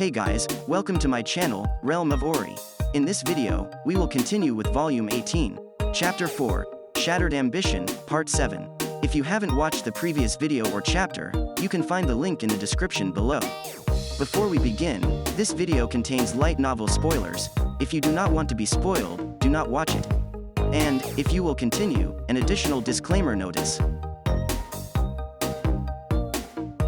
Hey guys, welcome to my channel, Realm of Ori. In this video, we will continue with Volume 18, Chapter 4, Shattered Ambition, Part 7. If you haven't watched the previous video or chapter, you can find the link in the description below. Before we begin, this video contains light novel spoilers. If you do not want to be spoiled, do not watch it. And, if you will continue, an additional disclaimer notice.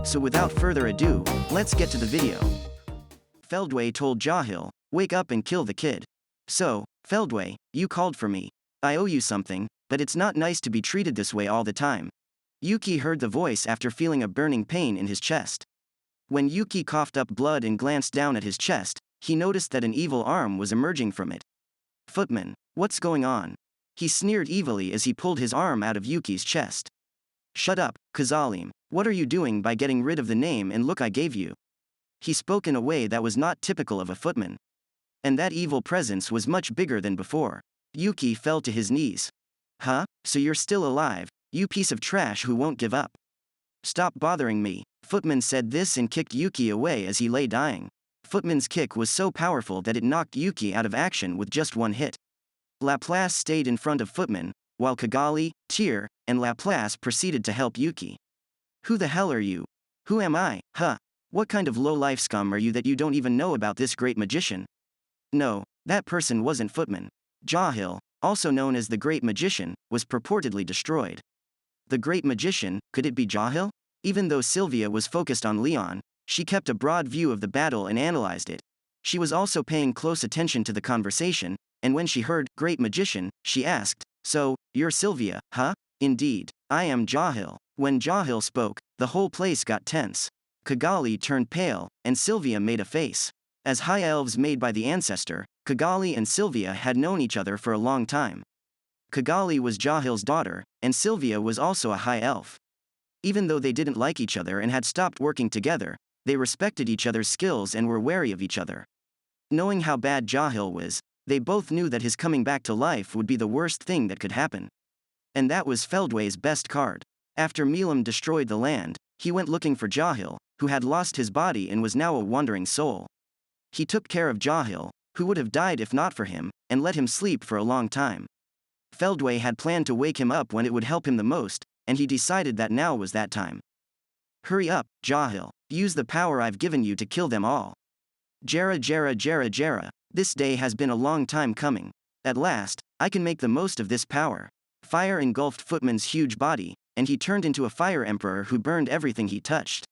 So without further ado, let's get to the video. Feldway told Jahil, "Wake up and kill the kid." "So, Feldway, you called for me. I owe you something, but it's not nice to be treated this way all the time." Yuki heard the voice after feeling a burning pain in his chest. When Yuki coughed up blood and glanced down at his chest, he noticed that an evil arm was emerging from it. "Footman, what's going on?" He sneered evilly as he pulled his arm out of Yuki's chest. "Shut up, Kazalim. What are you doing by getting rid of the name and look I gave you?" He spoke in a way that was not typical of a footman. And that evil presence was much bigger than before. Yuki fell to his knees. "Huh? So you're still alive, you piece of trash who won't give up. Stop bothering me." Footman said this and kicked Yuki away as he lay dying. Footman's kick was so powerful that it knocked Yuki out of action with just one hit. Laplace stayed in front of Footman, while Kagali, Tyr, and Laplace proceeded to help Yuki. "Who the hell are you?" "Who am I, huh? What kind of low-life scum are you that you don't even know about this great magician?" No, that person wasn't Footman. Jahil, also known as the Great Magician, was purportedly destroyed. The Great Magician, could it be Jahil? Even though Silvia was focused on Leon, she kept a broad view of the battle and analyzed it. She was also paying close attention to the conversation, and when she heard Great Magician, she asked, "So, you're Silvia, huh?" "Indeed, I am Jahil." When Jahil spoke, the whole place got tense. Kagali turned pale, and Silvia made a face. As high elves made by the ancestor, Kagali and Silvia had known each other for a long time. Kagali was Jahil's daughter, and Silvia was also a high elf. Even though they didn't like each other and had stopped working together, they respected each other's skills and were wary of each other. Knowing how bad Jahil was, they both knew that his coming back to life would be the worst thing that could happen. And that was Feldway's best card. After Milam destroyed the land, he went looking for Jahil, who had lost his body and was now a wandering soul. He took care of Jahil, who would have died if not for him, and let him sleep for a long time. Feldway had planned to wake him up when it would help him the most, and he decided that now was that time. "Hurry up, Jahil. Use the power I've given you to kill them all." Jera Jera Jera Jera, this day has been a long time coming. At last, I can make the most of this power. Fire engulfed Footman's huge body, and he turned into a fire emperor who burned everything he touched.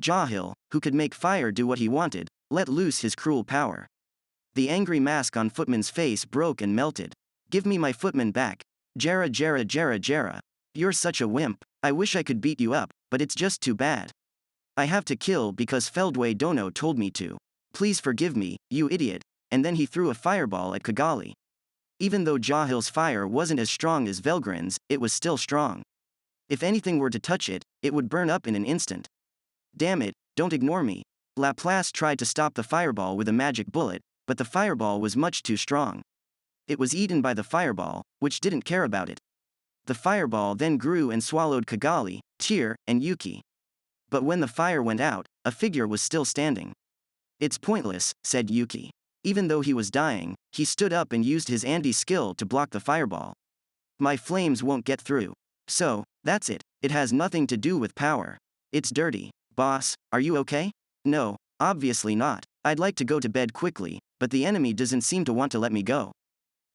Jahil, who could make fire do what he wanted, let loose his cruel power. The angry mask on Footman's face broke and melted. "Give me my Footman back. Jera Jera Jera Jera. You're such a wimp. I wish I could beat you up, but it's just too bad. I have to kill because Feldway Dono told me to. Please forgive me, you idiot." And then he threw a fireball at Kagali. Even though Jahil's fire wasn't as strong as Velgrin's, it was still strong. If anything were to touch it, it would burn up in an instant. "Damn it, don't ignore me." Laplace tried to stop the fireball with a magic bullet, but the fireball was much too strong. It was eaten by the fireball, which didn't care about it. The fireball then grew and swallowed Kagali, Tyr, and Yuki. But when the fire went out, a figure was still standing. "It's pointless," said Yuki. Even though he was dying, he stood up and used his anti-skill to block the fireball. "My flames won't get through. So, that's it. It has nothing to do with power. It's dirty. Boss, are you okay?" "No, obviously not. I'd like to go to bed quickly, but the enemy doesn't seem to want to let me go."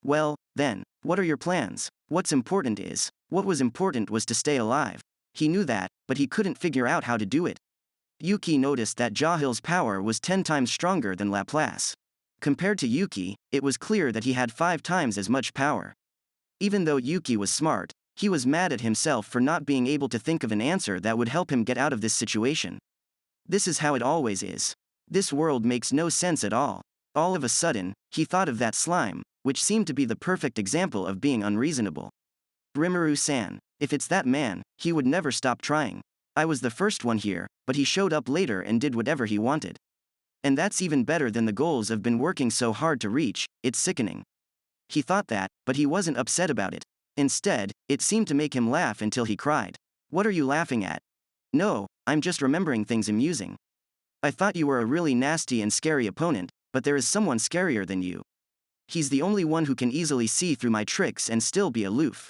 "Well, then, what are your plans?" What was important was to stay alive. He knew that, but he couldn't figure out how to do it. Yuki noticed that Jahil's power was 10 times stronger than Laplace. Compared to Yuki, it was clear that he had 5 times as much power. Even though Yuki was smart, he was mad at himself for not being able to think of an answer that would help him get out of this situation. This is how it always is. This world makes no sense at all. All of a sudden, he thought of that slime, which seemed to be the perfect example of being unreasonable. Rimuru-san, if it's that man, he would never stop trying. I was the first one here, but he showed up later and did whatever he wanted. And that's even better than the goals I've been working so hard to reach. It's sickening. He thought that, but he wasn't upset about it. Instead, it seemed to make him laugh until he cried. "What are you laughing at?" "No, I'm just remembering things amusing." I thought you were a really nasty and scary opponent, but there is someone scarier than you. He's the only one who can easily see through my tricks and still be aloof.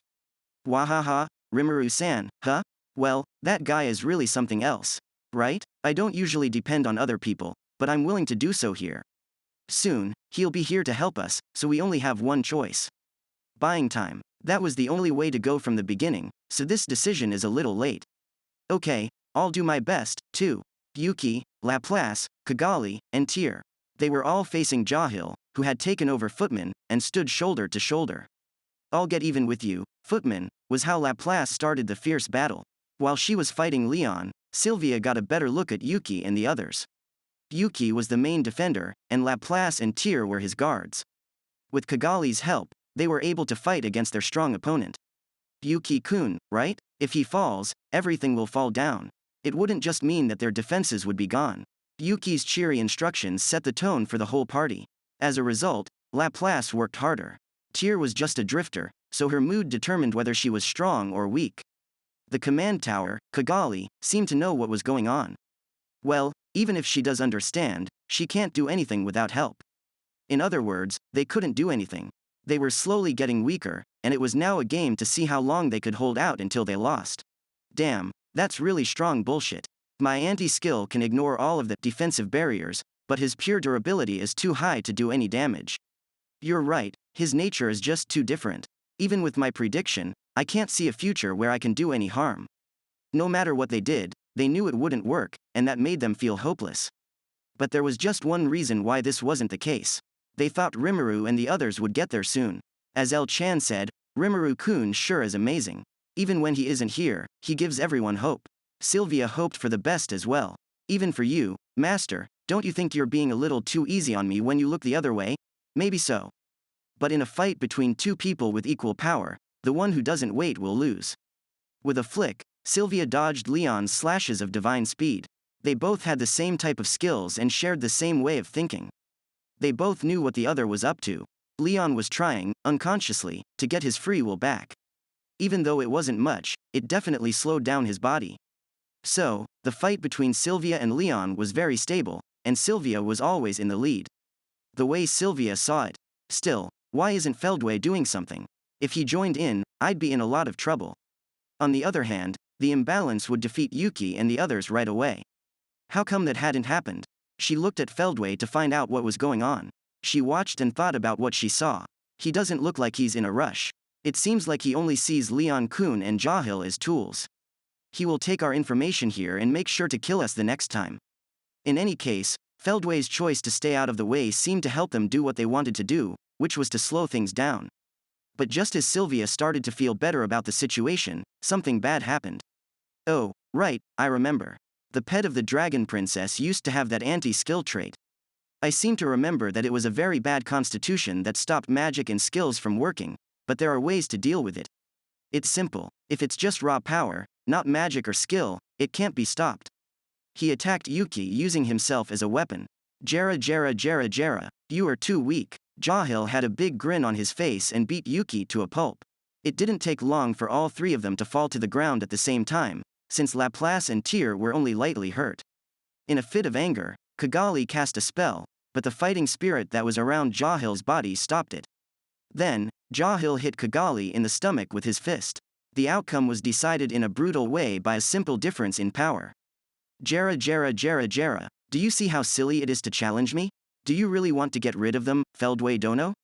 Wahaha, Rimuru-san, huh? Well, that guy is really something else. Right? I don't usually depend on other people, but I'm willing to do so here. Soon, he'll be here to help us, so we only have one choice. Buying time. That was the only way to go from the beginning, so this decision is a little late. Okay, I'll do my best, too. Yuki, Laplace, Kagali, and Tyr. They were all facing Jahil, who had taken over Footman, and stood shoulder to shoulder. I'll get even with you, Footman, was how Laplace started the fierce battle. While she was fighting Leon, Silvia got a better look at Yuki and the others. Yuki was the main defender, and Laplace and Tyr were his guards. With Kagali's help, they were able to fight against their strong opponent. Yuki-kun, right? If he falls, everything will fall down. It wouldn't just mean that their defenses would be gone. Yuki's cheery instructions set the tone for the whole party. As a result, Laplace worked harder. Tyr was just a drifter, so her mood determined whether she was strong or weak. The command tower, Kagali, seemed to know what was going on. Well, even if she does understand, she can't do anything without help. In other words, they couldn't do anything. They were slowly getting weaker, and it was now a game to see how long they could hold out until they lost. Damn, that's really strong bullshit. My anti-skill can ignore all of the defensive barriers, but his pure durability is too high to do any damage. You're right, his nature is just too different. Even with my prediction, I can't see a future where I can do any harm. No matter what they did, they knew it wouldn't work, and that made them feel hopeless. But there was just one reason why this wasn't the case. They thought Rimuru and the others would get there soon. As El-chan said, Rimuru-kun sure is amazing. Even when he isn't here, he gives everyone hope. Silvia hoped for the best as well. Even for you, Master, don't you think you're being a little too easy on me when you look the other way? Maybe so. But in a fight between two people with equal power, the one who doesn't wait will lose. With a flick, Silvia dodged Leon's slashes of divine speed. They both had the same type of skills and shared the same way of thinking. They both knew what the other was up to. Leon was trying, unconsciously, to get his free will back. Even though it wasn't much, it definitely slowed down his body. So, the fight between Silvia and Leon was very stable, and Silvia was always in the lead. The way Silvia saw it. Still, why isn't Feldway doing something? If he joined in, I'd be in a lot of trouble. On the other hand, the imbalance would defeat Yuki and the others right away. How come that hadn't happened? She looked at Feldway to find out what was going on. She watched and thought about what she saw. He doesn't look like he's in a rush. It seems like he only sees Leon-kun and Jahil as tools. He will take our information here and make sure to kill us the next time. In any case, Feldway's choice to stay out of the way seemed to help them do what they wanted to do, which was to slow things down. But just as Silvia started to feel better about the situation, something bad happened. Oh, right, I remember. The pet of the dragon princess used to have that anti-skill trait. I seem to remember that it was a very bad constitution that stopped magic and skills from working, but there are ways to deal with it. It's simple. If it's just raw power, not magic or skill, it can't be stopped. He attacked Yuki using himself as a weapon. Jera, you are too weak. Jahil had a big grin on his face and beat Yuki to a pulp. It didn't take long for all three of them to fall to the ground at the same time, since Laplace and Tyr were only lightly hurt. In a fit of anger, Kagali cast a spell, but the fighting spirit that was around Jahil's body stopped it. Then, Jahil hit Kagali in the stomach with his fist. The outcome was decided in a brutal way by a simple difference in power. Jera, do you see how silly it is to challenge me? Do you really want to get rid of them, Feldway Dono?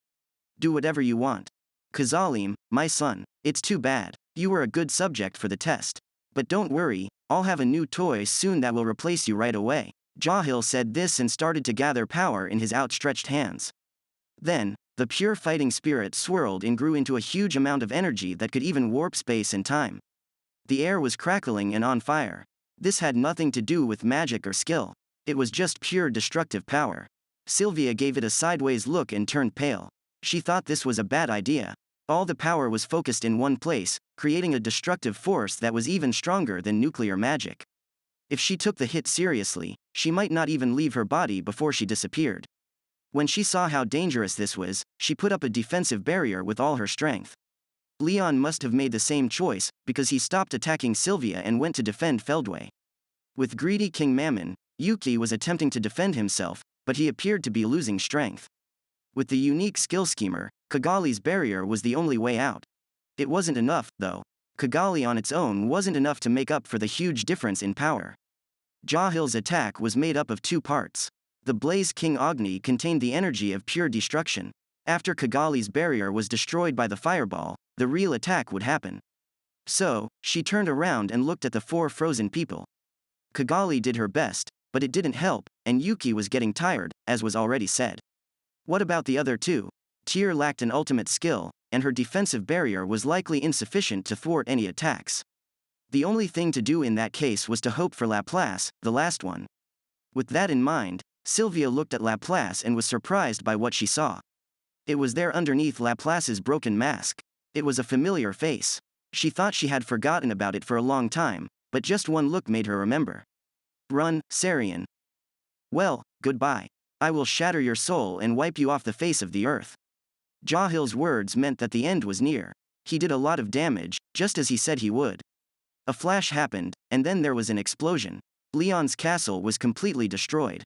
Do whatever you want. Kazalim, my son, it's too bad. You were a good subject for the test. But don't worry, I'll have a new toy soon that will replace you right away. Jahil said this and started to gather power in his outstretched hands. Then, the pure fighting spirit swirled and grew into a huge amount of energy that could even warp space and time. The air was crackling and on fire. This had nothing to do with magic or skill. It was just pure destructive power. Silvia gave it a sideways look and turned pale. She thought this was a bad idea. All the power was focused in one place, creating a destructive force that was even stronger than nuclear magic. If she took the hit seriously, she might not even leave her body before she disappeared. When she saw how dangerous this was, she put up a defensive barrier with all her strength. Leon must have made the same choice, because he stopped attacking Silvia and went to defend Feldway. With greedy King Mammon, Yuki was attempting to defend himself, but he appeared to be losing strength. With the unique skill schemer, Kagali's barrier was the only way out. It wasn't enough, though. Kagali on its own wasn't enough to make up for the huge difference in power. Jahil's attack was made up of two parts. The Blaze King Agni contained the energy of pure destruction. After Kagali's barrier was destroyed by the fireball, the real attack would happen. So, she turned around and looked at the four frozen people. Kagali did her best, but it didn't help, and Yuki was getting tired, as was already said. What about the other two? Tyr lacked an ultimate skill, and her defensive barrier was likely insufficient to thwart any attacks. The only thing to do in that case was to hope for Laplace, the last one. With that in mind, Silvia looked at Laplace and was surprised by what she saw. It was there underneath Laplace's broken mask. It was a familiar face. She thought she had forgotten about it for a long time, but just one look made her remember. Run, Sarian. Well, goodbye. I will shatter your soul and wipe you off the face of the earth. Jahil's words meant that the end was near. He did a lot of damage, just as he said he would. A flash happened, and then there was an explosion. Leon's castle was completely destroyed.